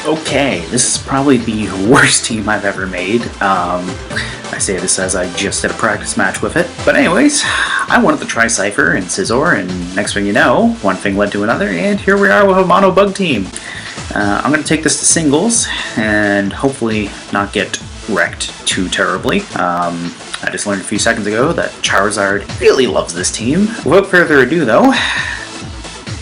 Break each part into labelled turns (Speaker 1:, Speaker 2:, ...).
Speaker 1: Okay, this is probably the worst team I've ever made. I say this as I just did a practice match with it. But anyways, I wanted to try Cypher and Scizor, and next thing you know, one thing led to another, and here we are with a mono bug team. I'm going to take this to singles, and hopefully not get wrecked too terribly. I just learned a few seconds ago that Charizard really loves this team. Without further ado though,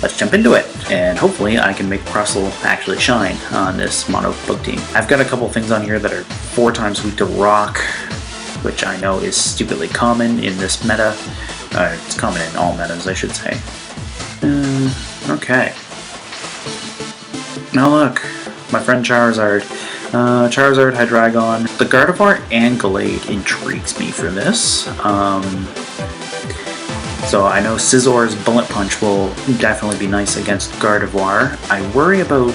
Speaker 1: let's jump into it, and hopefully I can make Crustle actually shine on this mono bug team. I've got a couple things on here that are 4 times weak to rock, which I know is stupidly common in this meta. It's common in all metas, I should say. Okay. Now look, my friend Charizard. Charizard, Hydreigon. The Gardevoir and Gallade intrigues me for this. So I know Scizor's Bullet Punch will definitely be nice against Gardevoir. I worry about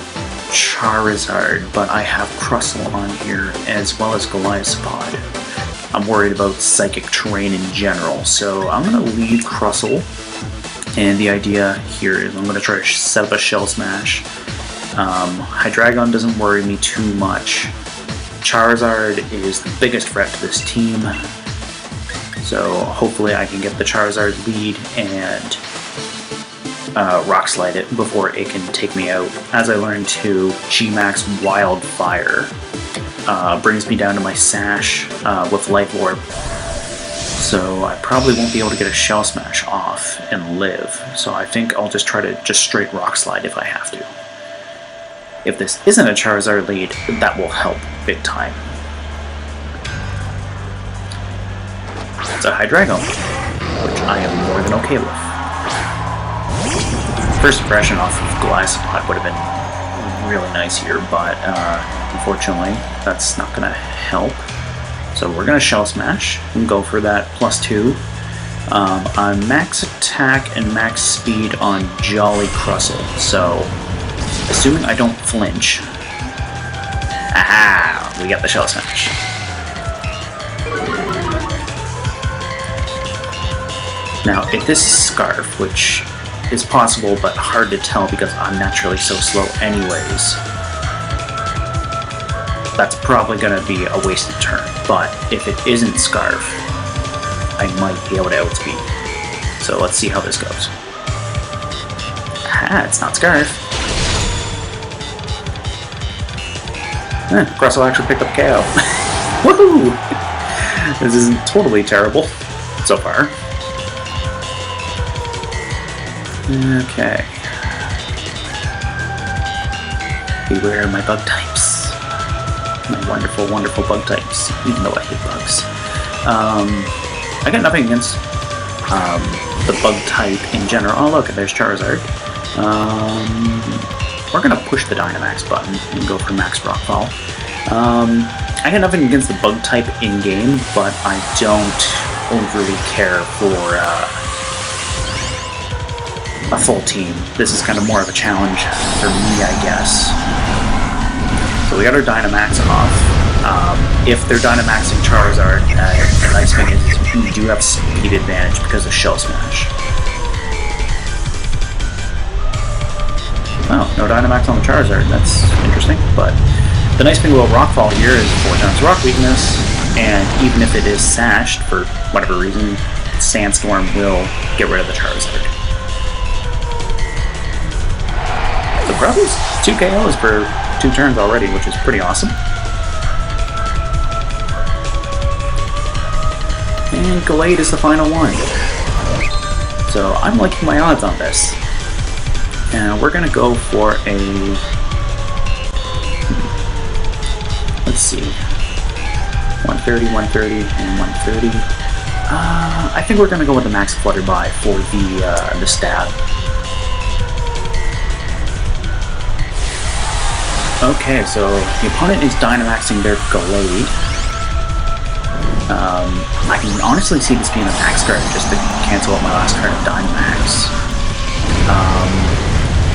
Speaker 1: Charizard, but I have Crustle on here as well as Golisopod. I'm worried about Psychic Terrain in general, so I'm going to lead Crustle. And the idea here is I'm going to try to set up a Shell Smash. Hydreigon doesn't worry me too much. Charizard is the biggest threat to this team. So hopefully I can get the Charizard lead and Rock Slide it before it can take me out. As I learned too, G-Max Wildfire brings me down to my Sash with Life Orb. So I probably won't be able to get a Shell Smash off and live. So I think I'll just try to straight Rock Slide if I have to. If this isn't a Charizard lead, that will help big time. It's a Hydreigon, which I am more than okay with. First impression off of Golisopod would have been really nice here, but unfortunately that's not going to help. So we're going to Shell Smash and go for that +2. I'm max attack and max speed on Jolly Crustle, so assuming I don't flinch. Aha! We got the Shell Smash. Now, if this is Scarf, which is possible but hard to tell because I'm naturally so slow anyways, that's probably going to be a wasted turn. But if it isn't Scarf, I might be able to outspeed. So let's see how this goes. Ah, it's not Scarf. Crustle actually picked up KO. Woohoo! This isn't totally terrible so far. Okay. Beware of my bug types. My wonderful, wonderful bug types, even though I hate bugs. I got nothing against the bug type in general. Oh look, there's Charizard. We're going to push the Dynamax button and go for Max Rockfall. I got nothing against the bug type in-game, but I don't overly care for a full team. This is kind of more of a challenge for me, I guess. So we got our Dynamax off. If they're Dynamaxing Charizard, the nice thing is we do have speed advantage because of Shell Smash. Oh, no Dynamax on the Charizard. That's interesting, but the nice thing about Rockfall here is 4 times Rock Weakness, and even if it is sashed for whatever reason, Sandstorm will get rid of the Charizard. So Grubble's 2 KOs for 2 turns already, which is pretty awesome. And Gallade is the final one. So I'm liking my odds on this. And we're gonna go for a... let's see. 130, 130, and 130. I think we're gonna go with the Max Flutterby for the stab. Okay, so the opponent is Dynamaxing their Gallade. I can honestly see this being a Max card just to cancel out my last turn of Dynamax.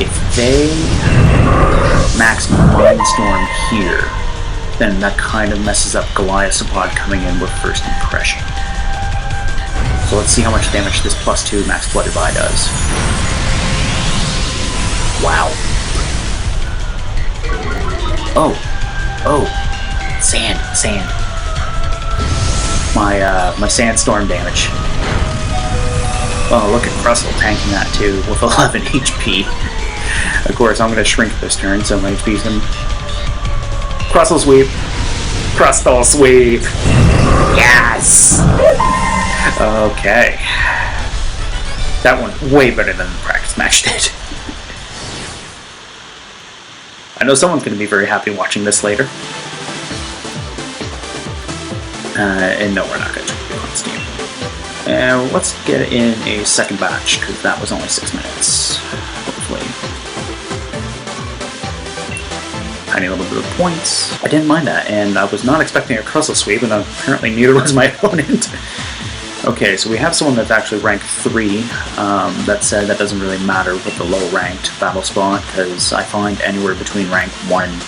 Speaker 1: If they Max Mindstorm here, then that kind of messes up Golisopod coming in with First Impression. So let's see how much damage this +2 Max Flutterby does. Wow. Oh, oh, sand. My sandstorm damage. Oh, look at Crustle tanking that too with 11 HP. Of course, I'm going to shrink this turn, so my HP's going to... Crustle sweep. Crustle sweep. Yes! Okay. That one way better than the practice match did. I know someone's going to be very happy watching this later. And no, we're not going to do it on Steam. Let's get in a second batch, because that was only 6 minutes. Hopefully. Tiny little bit of points. I didn't mind that, and I was not expecting a Crustle sweep, and apparently neither was my opponent. Okay, so we have someone that's actually ranked 3. That said, that doesn't really matter with the low-ranked battle spot, because I find anywhere between rank 1...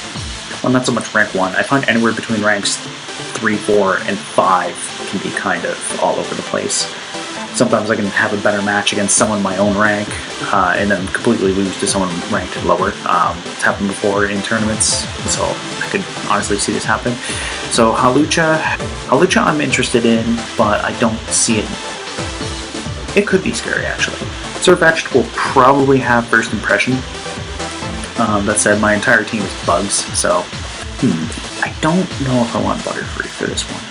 Speaker 1: Well, not so much rank 1. I find anywhere between ranks 3, 4, and 5 can be kind of all over the place. Sometimes I can have a better match against someone my own rank, and then completely lose to someone ranked lower. It's happened before in tournaments, so I could honestly see this happen. So Hawlucha I'm interested in, but I don't see it. It could be scary, actually. Sirfetch'd will probably have first impression. That said, my entire team is bugs, so I don't know if I want Butterfree for this one.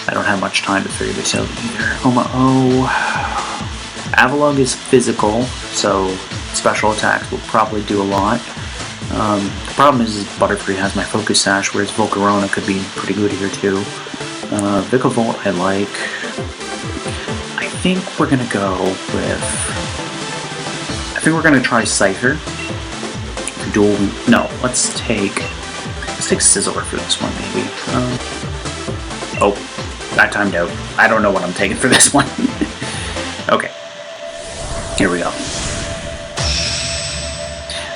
Speaker 1: I don't have much time to figure this out either. Avalugg is physical, so special attacks will probably do a lot. The problem is Butterfree has my Focus Sash, whereas Volcarona could be pretty good here too. Vikavolt I like. I think we're gonna go with... I think we're gonna try Scyther. Dual... No, let's take Scizor for this one, maybe. Oh, that timed out. I don't know what I'm taking for this one. Okay. Here we go.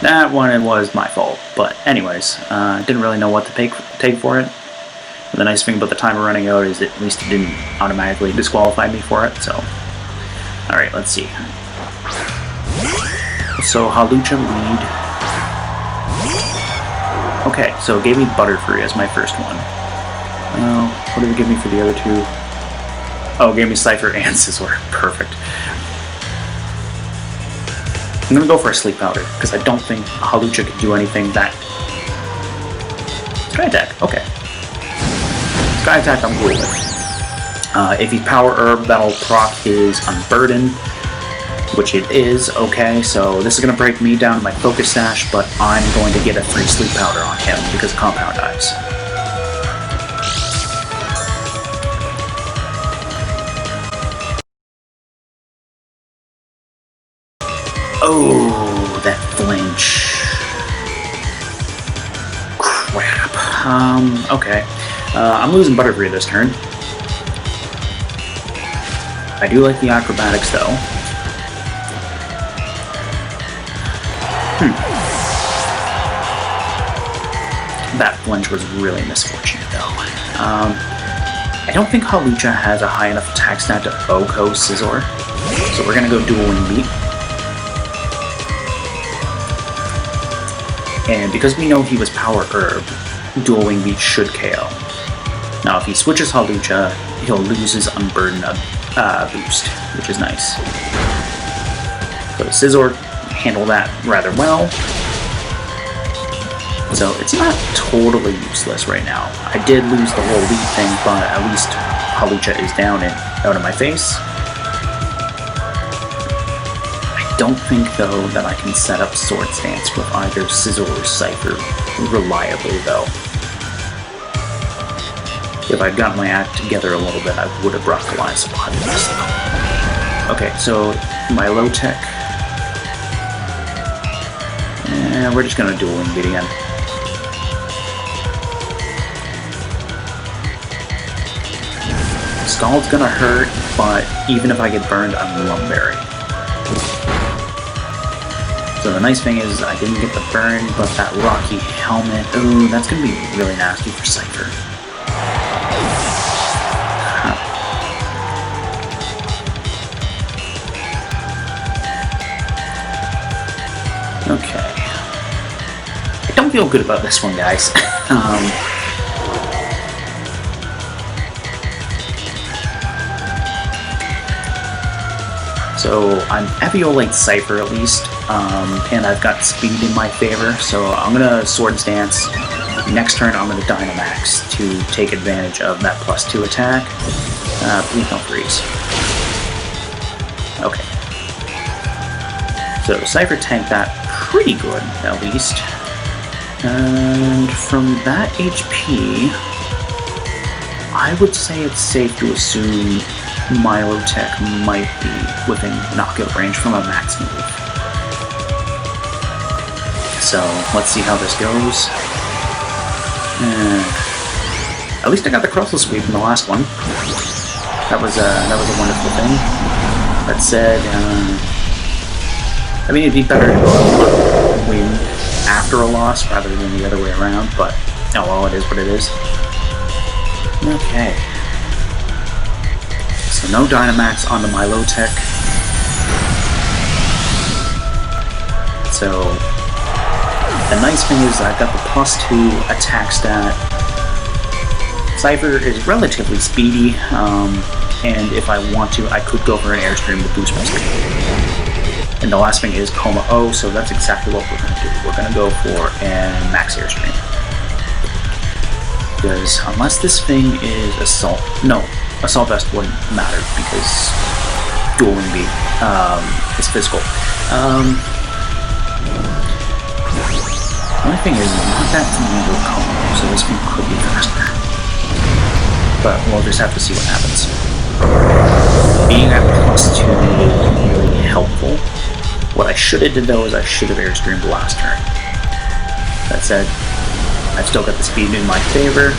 Speaker 1: That one was my fault, but anyways, didn't really know what to take for it. The nice thing about the timer running out is at least it didn't automatically disqualify me for it, so... Alright, let's see. So, Hawlucha lead. Okay, so it gave me Butterfree as my first one. What did it give me for the other two? Oh, it gave me Scyther and Scizor. Perfect. I'm gonna go for a Sleep Powder, because I don't think Hawlucha can do anything that... Sky Attack, okay. Sky Attack I'm cool with. If he's Power Herb, that'll proc his Unburden, which it is, okay, so this is gonna break me down to my Focus Sash, but I'm going to get a free Sleep Powder on him, because Compound Eyes. Oh, that flinch. Crap. Okay. I'm losing Butterfree this turn. I do like the acrobatics, though. That flinch was really misfortunate, though. I don't think Hawlucha has a high enough attack stat to OHKO Scizor, so we're gonna go Dual Wing Beat. And because we know he was Power Herb, Dual Wing Beat should KO. Now, if he switches Hawlucha, he'll lose his Unburden boost, which is nice. So Scizor handled that rather well. So it's not totally useless right now. I did lose the whole lead thing, but at least Hawlucha is down and out of my face. I don't think, though, that I can set up Swords Dance with either Scizor or Scyther reliably, though. If I'd gotten my act together a little bit, I would have brought Goliath upon this. Okay, so my low tech. And we're just gonna Dual Wing Beat again. Scald's gonna hurt, but even if I get burned, I'm Lum Berry. So the nice thing is I didn't get the burn, but that Rocky Helmet, ooh, that's gonna be really nasty for Scyther. Okay. feel good about this one, guys. So I'm Eviolite Cypher at least, and I've got speed in my favor, so I'm gonna Swords Dance. Next turn I'm gonna Dynamax to take advantage of that +2 attack. Please don't freeze. Okay. So Cypher tanked that pretty good, at least. And from that HP, I would say it's safe to assume Milotech might be within knockout range from a max move. So let's see how this goes. At least I got the Crustle Sweep in the last one. That was a wonderful thing. That said, I mean, it'd be better to go out win after a loss rather than the other way around, but oh well, it is what it is. Okay. So no Dynamax on the Milotech. So the nice thing is I've got the +2 attack stat. Cypher is relatively speedy, and if I want to, I could go for an Airstream to boost my speed. And the last thing is Coma O, so that's exactly what we're going to do. We're going to go for a max Airstream. Because unless this thing is Assault... No, Assault Vest wouldn't matter because Dueling Beat is physical. The only thing is not that familiar with Coma, so this one could be faster. But we'll just have to see what happens. Being at +2 is really helpful. What I should have did though is I should have Airstreamed the last turn. That said, I've still got the speed in my favor.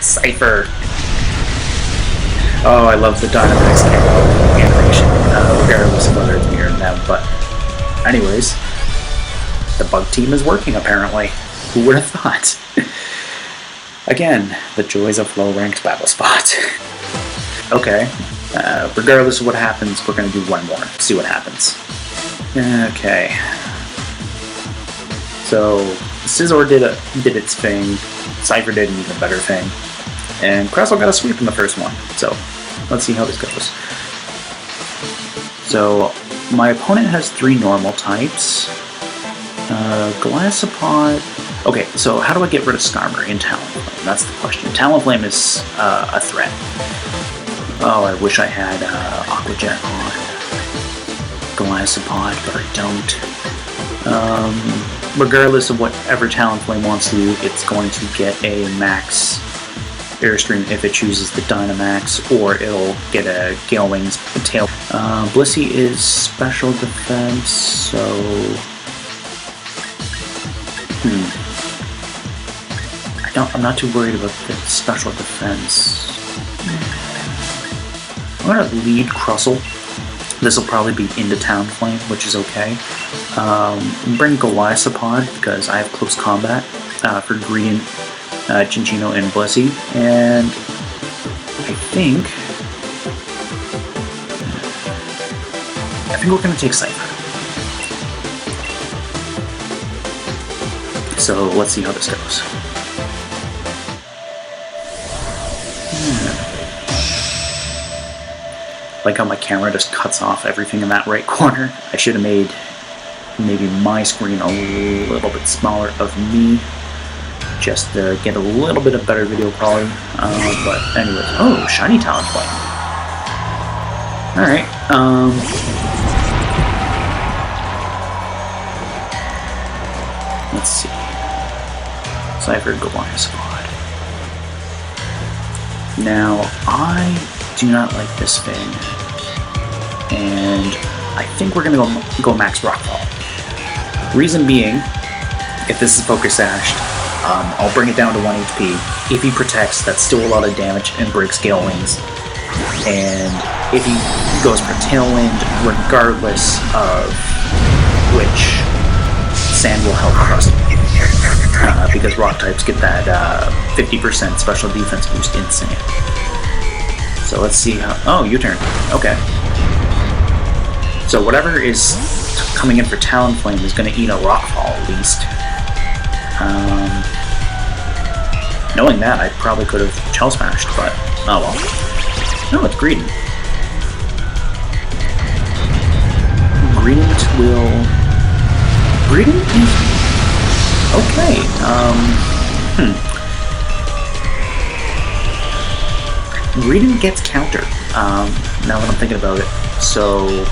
Speaker 1: Cypher! Oh, I love the Dynamax animation, regardless of whether it's me or them, but anyways, the bug team is working apparently. Who would have thought? Again, the joys of low-ranked battle spot. Okay, regardless of what happens, we're going to do one more. See what happens. Okay. So, Scizor did its thing, Cypher did an even better thing, and Crustle got a sweep in the first one. So, let's see how this goes. So, my opponent has 3 normal types. Golisopod... Okay, so how do I get rid of Skarmory in Talonflame? That's the question. Talonflame is a threat. Oh, I wish I had Aqua Jet on Golisopod, but I don't. Regardless of whatever Talonflame wants to do, it's going to get a max Airstream if it chooses the Dynamax, or it'll get a Gale Wings tail. Blissey is special defense, so... I'm not too worried about the special defense. I'm going to lead Crustle. This will probably be into Talonflame, which is okay. Bring Golisopod because I have close combat for Green, Cinccino, and Blissey. And I think we're going to take Cypher. So let's see how this goes. Like how my camera just cuts off everything in that right corner. I should have made maybe my screen a little bit smaller of me, just to get a little bit of better video quality. But anyways, oh, shiny Talonflame. All right. Let's see. Cypher, Golisopod. Now I do not like this thing, and I think we're gonna go max Rockfall. Reason being, if this is Focus Sashed, I'll bring it down to 1 HP. If he protects, that's still a lot of damage and breaks Gale Wings. And if he goes for Tailwind, regardless of which, Sand will help Crustle. Because Rock types get that 50% special defense boost in Sand. So let's see how... Oh, U-turn. Okay. So whatever is coming in for Talonflame is going to eat a Rockfall at least. Knowing that, I probably could have Shell Smashed, but oh well. No, it's Greedent. Greedent will... Greedent is... Okay, Greedent gets countered, now that I'm thinking about it. So...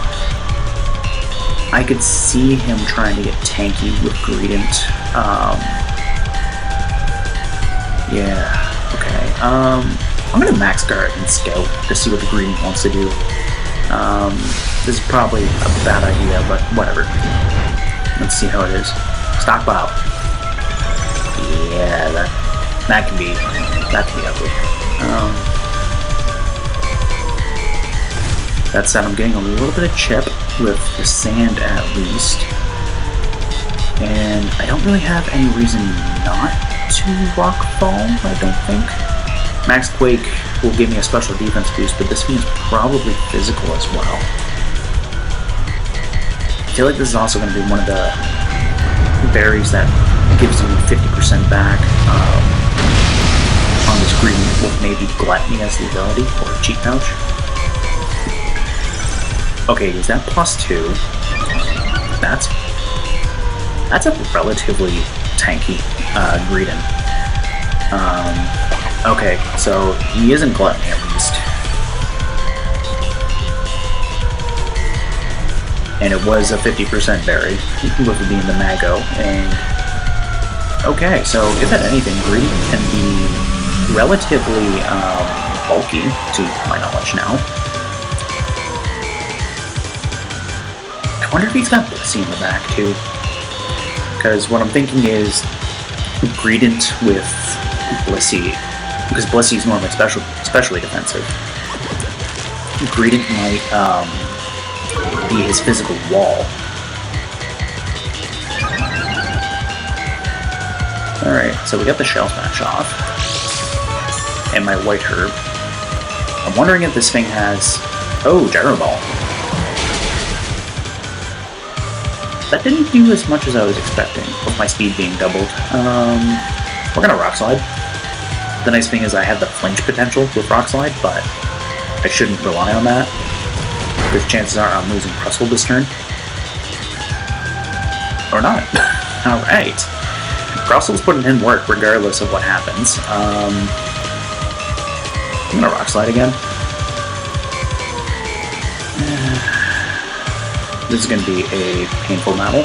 Speaker 1: I could see him trying to get tanky with Greedent. Yeah, okay. I'm gonna Max Guard and Scout to see what the Greedent wants to do. This is probably a bad idea, but whatever. Let's see how it is. Stockpile. Yeah, that can be ugly. That said, I'm getting a little bit of chip with the sand at least. And I don't really have any reason not to Rockfall, I don't think. Max Quake will give me a special defense boost, but this means probably physical as well. I feel like this is also going to be one of the berries that gives you 50% back on this green with maybe Gluttony as the ability, or Cheat Pouch. Okay, is that +2? That's a relatively tanky Greedent. Okay, so he isn't Gluttony at least. And it was a 50% berry, with it being the Mago, and... Okay, so if at anything, Greedent can be relatively bulky, to my knowledge now. I wonder if he's got Blissey in the back, too. Because what I'm thinking is Greedent with Blissey, because Blissey is normally especially defensive. Greedent might be his physical wall. Alright, so we got the Shell Smash off. And my White Herb. I'm wondering if this thing has... Oh, Gyro Ball. That didn't do as much as I was expecting, with my speed being doubled. We're gonna Rock Slide. The nice thing is I have the flinch potential with Rock Slide, but I shouldn't rely on that, because chances are I'm losing Crustle this turn. Or not. Alright. Crustle's putting in work regardless of what happens. I'm gonna Rock Slide again. This is going to be a painful battle.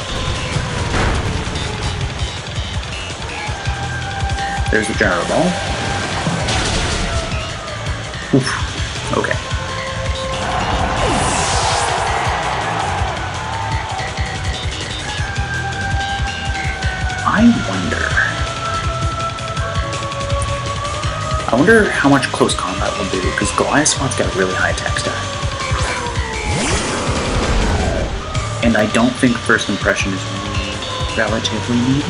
Speaker 1: There's the Gyro Ball. Oof. Okay. I wonder how much close combat will do, because Goliath's got a really high attack stat. And I don't think First Impression is relatively needed.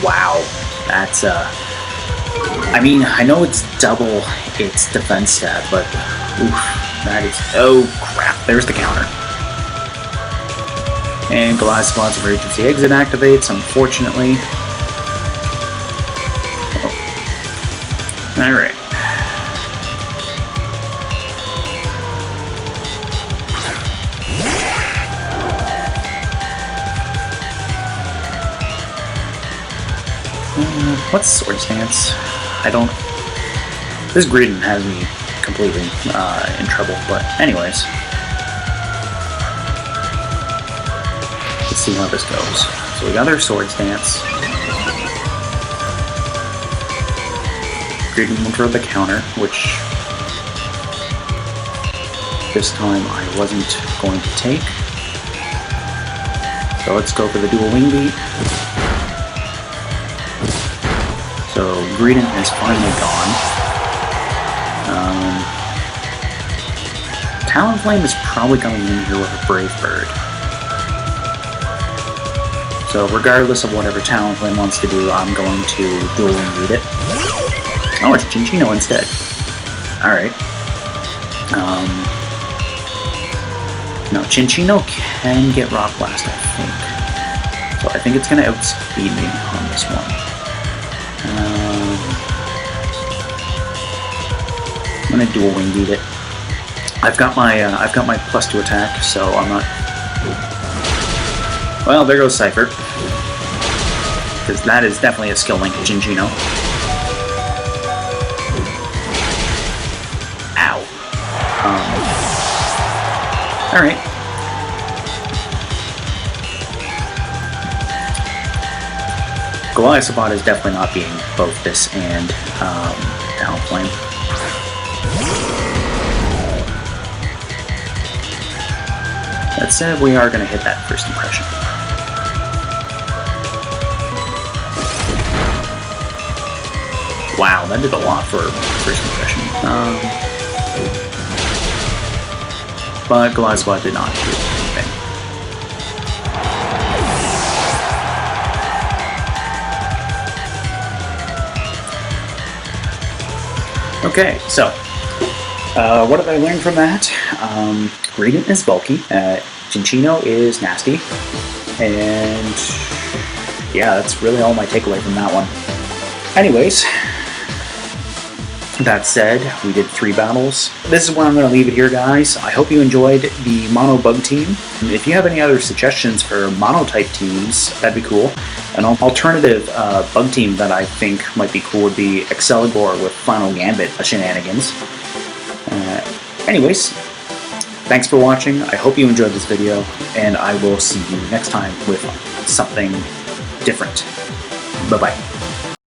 Speaker 1: Wow, that's I mean, I know it's double its defense stat, but oof, that is... Oh crap, there's the counter. And Goliath's Emergency Exit activates, unfortunately. Alright. What's Swords Dance? I don't... This Greedent has me completely in trouble, but anyways. Let's see how this goes. So we got our Swords Dance. Greedent went for the counter, which this time I wasn't going to take. So let's go for the dual Wing Beat. So Greedent is finally gone. Talonflame is probably coming in here with a Brave Bird. So regardless of whatever Talonflame wants to do, I'm going to dual Wing Beat it. Oh, it's Cinccino instead. Alright. No, Cinccino can get Rock Blast, I think. So I think it's going to outspeed me on this one. I'm going to dual wing beat it. I've got my +2 attack, so I'm not. Well, there goes Cypher, because that is definitely a skill link to Cinccino. Ow. All right. Golisopod is definitely not being both this and Talonflame. That said, we are going to hit that first impression. Wow, that did a lot for first impression. But Golisopod did not do anything. Okay, so what did I learn from that? Greedent is bulky, Cinccino is nasty, and yeah, that's really all my takeaway from that one. Anyways, that said, we did 3 battles. This is where I'm going to leave it here, guys. I hope you enjoyed the mono bug team. If you have any other suggestions for mono type teams, that'd be cool. An alternative bug team that I think might be cool would be Exceligor with Final Gambit shenanigans. Anyways, thanks for watching. I hope you enjoyed this video, and I will see you next time with something different. Bye-bye.